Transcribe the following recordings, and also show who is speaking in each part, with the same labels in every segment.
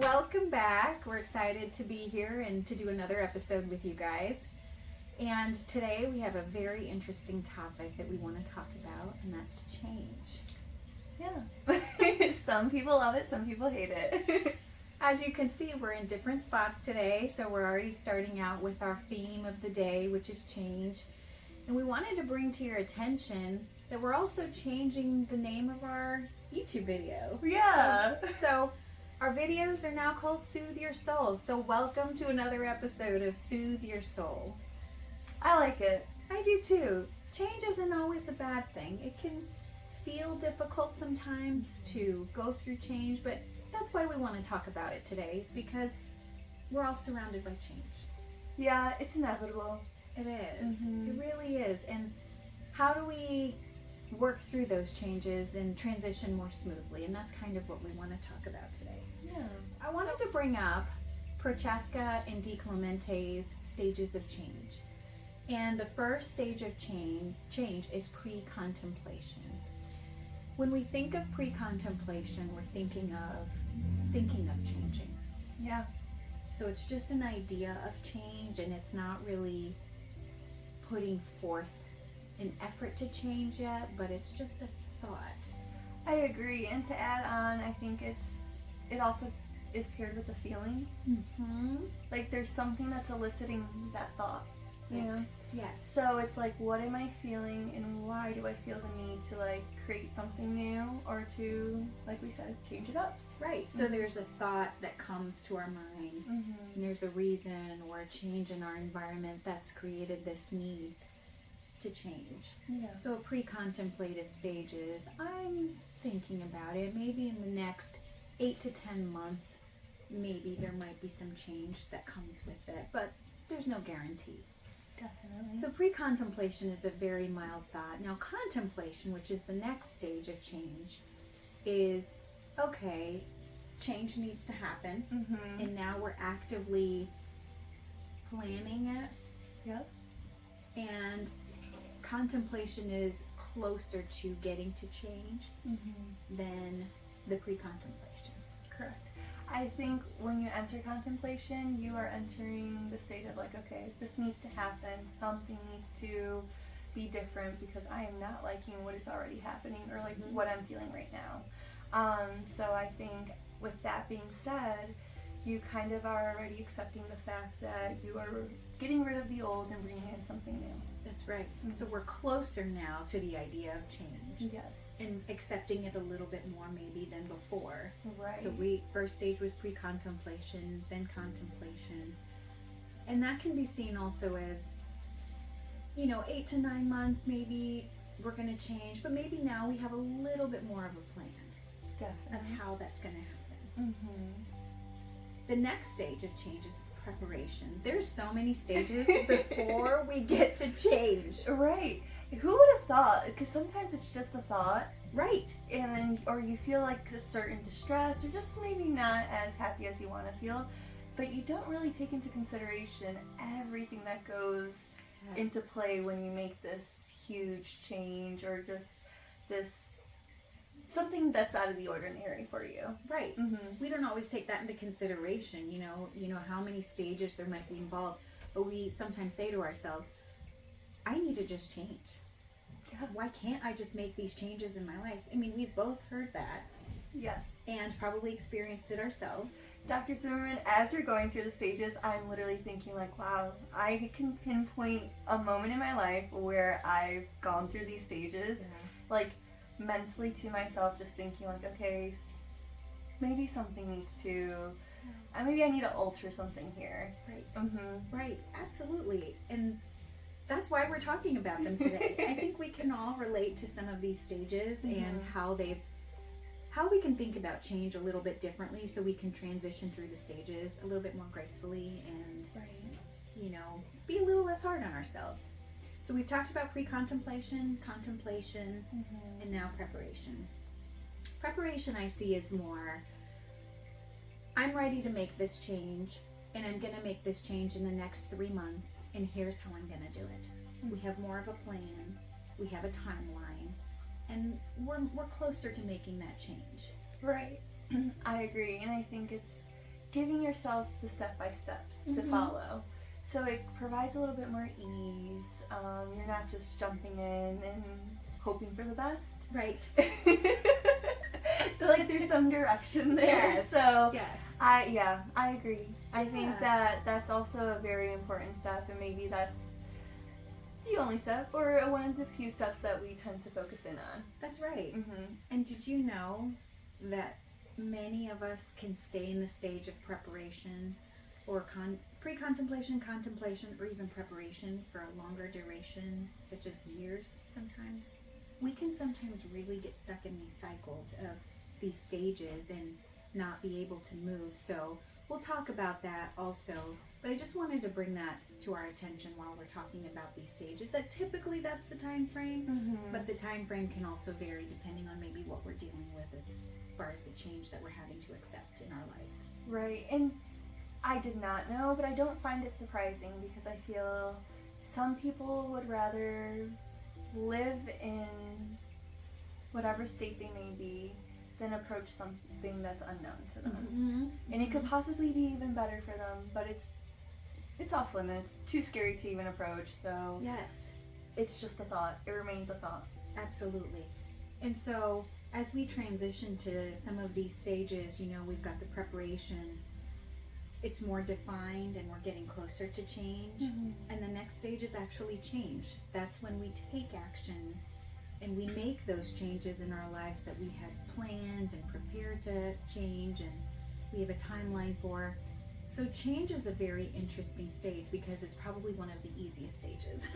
Speaker 1: Welcome back. We're excited to be here and to do another episode with you guys. And today we have a very interesting topic that we want to talk about, and that's change.
Speaker 2: Yeah. Some people love it, some people hate it.
Speaker 1: As you can see, we're in different spots today, so we're already starting out with our theme of the day, which is change. And we wanted to bring to your attention that we're also changing the name of our YouTube video.
Speaker 2: Yeah.
Speaker 1: So our videos are now called Soothe Your Soul. So welcome to another episode of Soothe Your Soul.
Speaker 2: I like it.
Speaker 1: I do too. Change isn't always a bad thing. It can feel difficult sometimes to go through change, but that's why we want to talk about it today, is because we're all surrounded by change.
Speaker 2: Yeah, it's inevitable.
Speaker 1: It is.
Speaker 2: Mhm.
Speaker 1: It really is. And how do we work through those changes and transition more smoothly? And that's kind of what we want to talk about today.
Speaker 2: Yeah.
Speaker 1: I wanted to bring up Prochaska and DiClemente's stages of change. And the first stage of change is pre-contemplation. When we think of pre-contemplation, we're thinking of changing.
Speaker 2: Yeah.
Speaker 1: So it's just an idea of change, and it's not really putting forth an effort to change yet, but it's just a thought.
Speaker 2: I agree. And to add on, I think it also is paired with a feeling.
Speaker 1: Mm-hmm.
Speaker 2: Like there's something that's eliciting that thought. You know?
Speaker 1: Yes.
Speaker 2: So it's like, what am I feeling and why do I feel the need to like create something new or to, like we said, change it up?
Speaker 1: Right. So
Speaker 2: Mhm.
Speaker 1: there's a thought that comes to our mind, and there's a reason or a change in our environment that's created this need to change.
Speaker 2: Yeah.
Speaker 1: So a pre-contemplative stage is, I'm thinking about it. Maybe in the next 8 to 10 months, maybe there might be some change that comes with it, but there's no guarantee.
Speaker 2: Definitely.
Speaker 1: So pre-contemplation is a very mild thought. Now contemplation, which is the next stage of change, is, okay, change needs to happen,
Speaker 2: Mm-hmm.
Speaker 1: and now we're actively planning it.
Speaker 2: Yep.
Speaker 1: And contemplation is closer to getting to change
Speaker 2: Mm-hmm.
Speaker 1: than the pre-contemplation.
Speaker 2: Correct. I think when you enter contemplation, you are entering the state of like, okay, this needs to happen. Something needs to be different because I am not liking what is already happening or like
Speaker 1: Mhm.
Speaker 2: what I'm feeling right now. So I think with that being said, you kind of are already accepting the fact that you are getting rid of the old and bringing in something new.
Speaker 1: That's right.
Speaker 2: Mhm.
Speaker 1: So we're closer now to the idea of change
Speaker 2: Yes.
Speaker 1: and accepting it a little bit more maybe than before.
Speaker 2: Right.
Speaker 1: So first stage was pre-contemplation, then contemplation. And that can be seen also as, 8 to 9 months maybe we're going to change, but maybe now we have a little bit more of a plan of
Speaker 2: Definitely.
Speaker 1: how that's going to happen.
Speaker 2: Mm-hmm.
Speaker 1: The next stage of change is preparation. There's so many stages before we get to change.
Speaker 2: Right. Who would have thought? Because sometimes it's just a thought.
Speaker 1: Right.
Speaker 2: And then, or you feel like a certain distress or just maybe not as happy as you want to feel, but you don't really take into consideration everything that goes into play when you make this huge change or just this something that's out of the ordinary for you.
Speaker 1: Right.
Speaker 2: Mm-hmm.
Speaker 1: We don't always take that into consideration, you know how many stages there might be involved, but we sometimes say to ourselves, I need to just change.
Speaker 2: Yeah.
Speaker 1: Why can't I just make these changes in my life? I mean, we've both heard that
Speaker 2: Yes.
Speaker 1: and probably experienced it ourselves.
Speaker 2: Dr. Zimmerman, as you're going through the stages, I'm literally thinking like, wow, I can pinpoint a moment in my life where I've gone through these stages, like mentally to myself, just thinking like, okay, maybe something needs to, maybe I need to alter something here.
Speaker 1: Right.
Speaker 2: Mm-hmm.
Speaker 1: Right. Absolutely. And that's why we're talking about them today. I think we can all relate to some of these stages and how we can think about change a little bit differently so we can transition through the stages a little bit more gracefully and, be a little less hard on ourselves. So we've talked about pre-contemplation, contemplation, and now preparation. Preparation I see as more, I'm ready to make this change, and I'm going to make this change in the next 3 months, and here's how I'm going to do it. We have more of a plan, we have a timeline, and we're closer to making that change.
Speaker 2: Right. I agree, and I think it's giving yourself the step-by-steps to
Speaker 1: Mhm.
Speaker 2: follow. So it provides a little bit more ease. You're not just jumping in and hoping for the best.
Speaker 1: Right.
Speaker 2: Like there's some direction there.
Speaker 1: Yes.
Speaker 2: So
Speaker 1: Yes.
Speaker 2: I agree. I think
Speaker 1: Yeah.
Speaker 2: that that's also a very important step, and maybe that's the only step or one of the few steps that we tend to focus in on.
Speaker 1: That's right.
Speaker 2: Mm-hmm.
Speaker 1: And did you know that many of us can stay in the stage of preparation or pre-contemplation, contemplation, or even preparation for a longer duration, such as years sometimes? We can sometimes really get stuck in these cycles of these stages and not be able to move. So we'll talk about that also, but I just wanted to bring that to our attention while we're talking about these stages, that typically that's the time frame.
Speaker 2: Mm-hmm.
Speaker 1: But the time frame can also vary depending on maybe what we're dealing with as far as the change that we're having to accept in our lives.
Speaker 2: Right, and I did not know, but I don't find it surprising because I feel some people would rather live in whatever state they may be than approach something that's unknown to them.
Speaker 1: Mm-hmm.
Speaker 2: And it could possibly be even better for them, but it's off limits, too scary to even approach, so
Speaker 1: Yes,
Speaker 2: it's just a thought. It remains a thought.
Speaker 1: absolutely. And so as we transition to some of these stages, you know, we've got the preparation. It's more defined and we're getting closer to change. And the next stage is actually change. That's when we take action and we make those changes in our lives that we had planned and prepared to change, and we have a timeline for. So change is a very interesting stage because it's probably one of the easiest stages.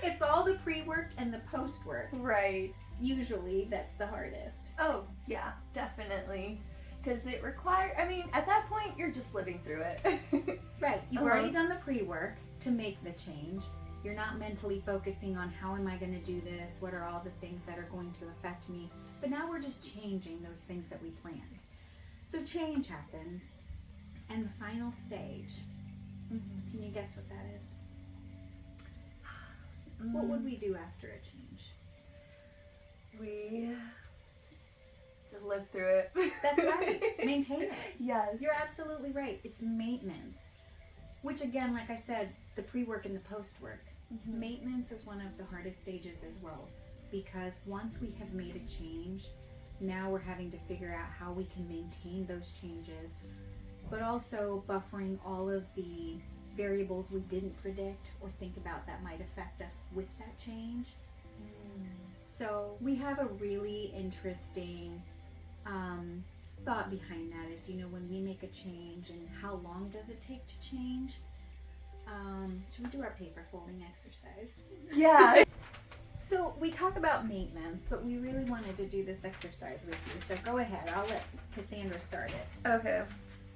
Speaker 1: It's all the pre-work and the post-work.
Speaker 2: Right.
Speaker 1: Usually that's the hardest.
Speaker 2: Oh, yeah, definitely. Because it requires, I mean, at that point, you're just living through it.
Speaker 1: Right. You've
Speaker 2: Uh-huh.
Speaker 1: already done the pre-work to make the change. You're not mentally focusing on how am I going to do this? What are all the things that are going to affect me? But now we're just changing those things that we planned. So change happens. And the final stage, can you guess what that is? What would we do after a change?
Speaker 2: We live through it.
Speaker 1: That's right. Maintain it.
Speaker 2: Yes.
Speaker 1: You're absolutely right. It's maintenance. Which again, like I said, the pre-work and the post-work.
Speaker 2: Mhm.
Speaker 1: Maintenance is one of the hardest stages as well, because once we have made a change, now we're having to figure out how we can maintain those changes, but also buffering all of the variables we didn't predict or think about that might affect us with that change. So we have a really interesting thought behind that is, you know, when we make a change and how long does it take to change? So we do our paper folding exercise.
Speaker 2: Yeah.
Speaker 1: So we talk about maintenance, but we really wanted to do this exercise with you. So go ahead. I'll let Cassandra start it.
Speaker 2: Okay.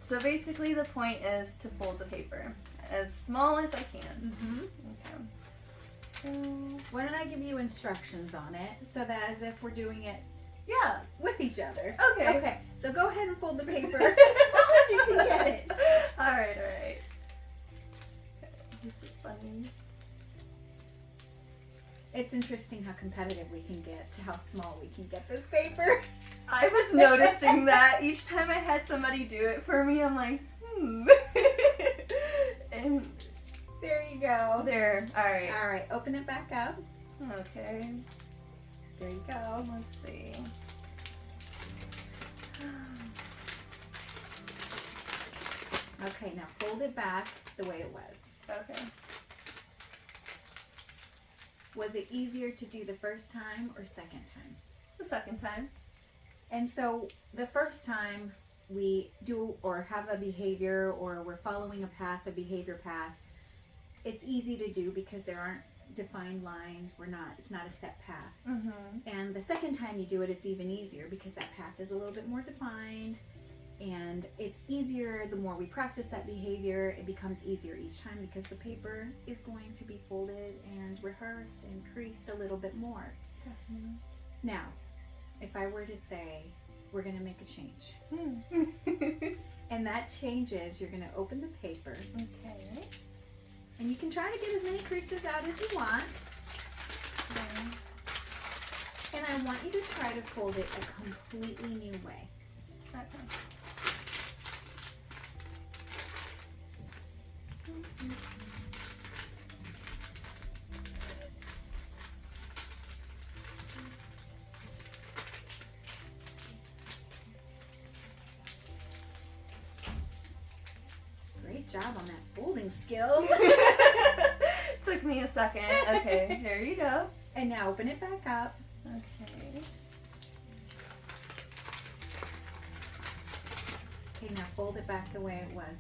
Speaker 2: So basically the point is to fold the paper as small as I can.
Speaker 1: Mm-hmm.
Speaker 2: Okay. So,
Speaker 1: Why don't I give you instructions on it so that as if we're doing it
Speaker 2: yeah.
Speaker 1: with each other.
Speaker 2: Okay.
Speaker 1: Okay. So go ahead and fold the paper as small as you can get it.
Speaker 2: Alright. Okay, this is funny.
Speaker 1: It's interesting how competitive we can get to how small we can get this paper.
Speaker 2: I was noticing that each time I had somebody do it for me, I'm like, And
Speaker 1: There you go.
Speaker 2: there. Alright.
Speaker 1: All right, open it back up.
Speaker 2: Okay.
Speaker 1: There you go.
Speaker 2: Let's see.
Speaker 1: Okay, now fold it back the way it was.
Speaker 2: Okay.
Speaker 1: Was it easier to do the first time or second time?
Speaker 2: The second time.
Speaker 1: And so the first time we do or have a behavior or we're following a path, a behavior path, it's easy to do because there aren't defined lines. It's not a set path.
Speaker 2: Mm-hmm.
Speaker 1: And the second time you do it, it's even easier because that path is a little bit more defined. And it's easier the more we practice that behavior. It becomes easier each time because the paper is going to be folded and rehearsed and creased a little bit more.
Speaker 2: Definitely.
Speaker 1: Now, if I were to say we're going to make a change,
Speaker 2: Okay.
Speaker 1: and that change is you're going to open the paper, and you can try to get as many creases out as you want. And I want you to try to fold it a completely new way.
Speaker 2: Okay.
Speaker 1: Great job on that folding skills.
Speaker 2: Took me a second. Okay, there you go.
Speaker 1: And now open it back up.
Speaker 2: Okay.
Speaker 1: Okay, now fold it back the way it was.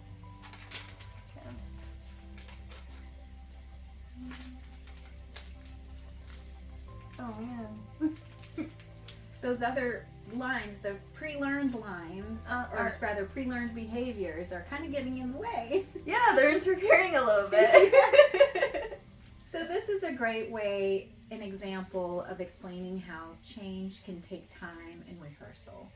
Speaker 2: Oh man.
Speaker 1: Those other lines, the pre-learned lines, or rather pre-learned behaviors, are kind of getting in the way.
Speaker 2: Yeah, they're interfering a little bit.
Speaker 1: So this is a great way, an example of explaining how change can take time and rehearsal.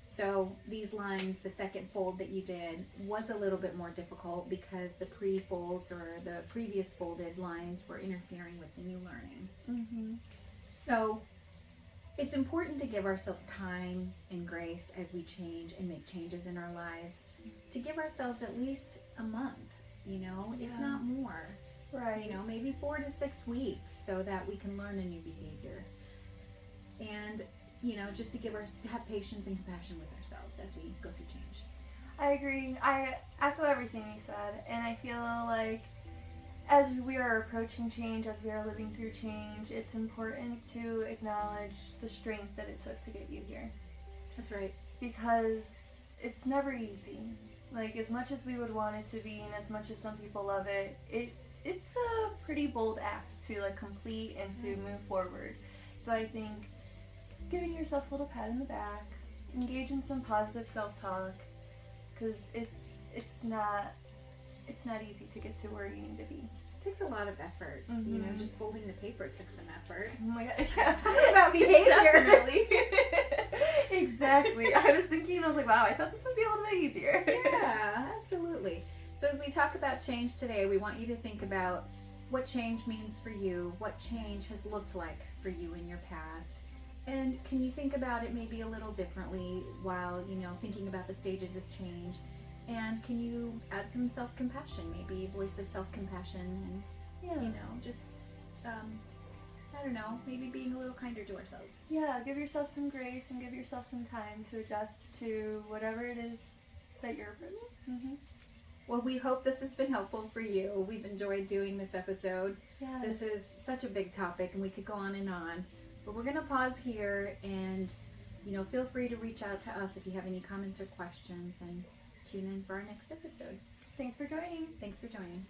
Speaker 1: So these lines, the second fold that you did was a little bit more difficult because the pre-folds or the previous folded lines were interfering with the new learning. So it's important to give ourselves time and grace as we change and make changes in our lives, to give ourselves at least a month, you know, if not more.
Speaker 2: Right.
Speaker 1: You know, maybe 4 to 6 weeks so that we can learn a new behavior. And, you know, just to have patience and compassion with ourselves as we go through change.
Speaker 2: I agree. I echo everything you said, and I feel like as we are approaching change, as we are living through change, it's important to acknowledge the strength that it took to get you here.
Speaker 1: That's right.
Speaker 2: Because it's never easy. Like, as much as we would want it to be, and as much as some people love it, it's a pretty bold act to like complete and to move forward. So I think giving yourself a little pat in the back, engage in some positive self-talk, because it's not easy to get to where you need to be.
Speaker 1: It takes a lot of effort. You know, just folding the paper took some effort.
Speaker 2: Oh my god. Yeah.
Speaker 1: Talk about behavior.
Speaker 2: Definitely. Exactly. I was thinking, I was like, wow, I thought this would be a little bit easier.
Speaker 1: Yeah, absolutely. So as we talk about change today, we want you to think about what change means for you, what change has looked like for you in your past. And can you think about it maybe a little differently while, you know, thinking about the stages of change? And can you add some self-compassion, maybe a voice of self-compassion and, you know, just, I don't know, maybe being a little kinder to ourselves.
Speaker 2: Yeah, give yourself some grace and give yourself some time to adjust to whatever it is that you're approaching.
Speaker 1: Well, we hope this has been helpful for you. We've enjoyed doing this episode.
Speaker 2: Yes.
Speaker 1: This is such a big topic and we could go on and on. But we're going to pause here and, you know, feel free to reach out to us if you have any comments or questions, and tune in for our next episode.
Speaker 2: Thanks for joining.
Speaker 1: Thanks for joining.